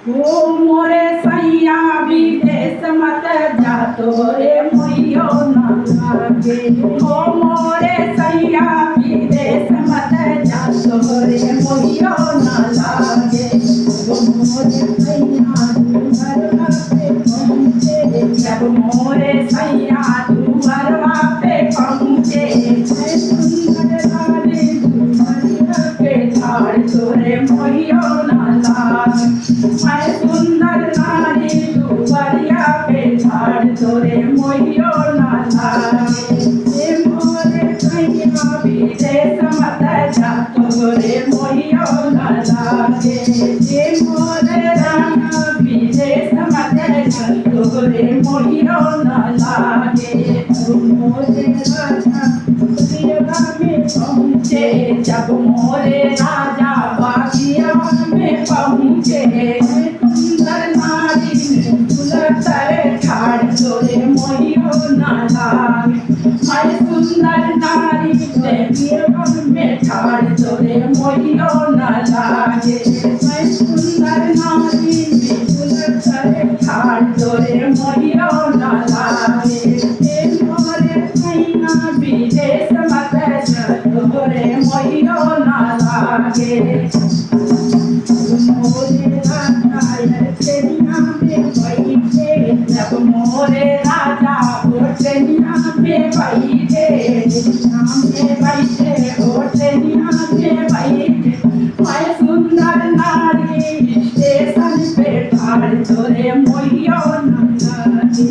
ओ मोरे सैया विदेश मत जा तोरे मोहियो न लागे। ओ मोरे सैया विदेश मत जा तोरे मोहियो न लागे। ओ मोरे सैया दुअरवा पे पहुँचे जब मोरे सैया दुअरवा पे पहुँचे। मैं सुंदर लागे दुअरिया के झाड़ तोरे मोहियो न लागे। मैं सुंदर नारी दुपरिया पे झाड़ तोरे मोहियो न लागे। हे मोरे सैया विदेश मत जा तोरे मोहियो न लागे। हे मोरे राना विदेश मत जा तोरे मोहियो न लागे। मोरे राजा बागिया में पहुँचे जब मोरे राजा बागिया में पहुँचे। सुंदर नारी फूल झाड़ तोरे मोहियो न लागे। मैं सुंदर नारी में झाड़ तोरे मोहियो न लागे। मैं सुंदर नारी फूल झाड़ तोरे मोहियो न लागे। हे मोरे सैया विदेश मत जा तोरे मोहियो न लागे। मोरे राजा चेनिया में बैठे जब मोरे राजा चेनिया में बैठे। में बैठे ओ चेनिया में बैठे। मैं सुंदर नारी स्टेशन पे ठाड़ तोरे मोहियो न लागे।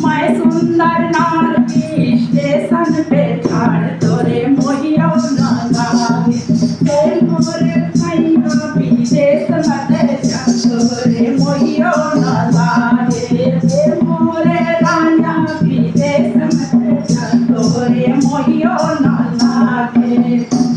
मैं सुंदर नारी स्टेशन पे ठाड़ तोरे मोहियो न लागे। हे मोरे सैया विदेश मत जा तोरे मोहियो न लागे। हे मोरे राजा विदेश मत जा तोरे मोहियो न लागे।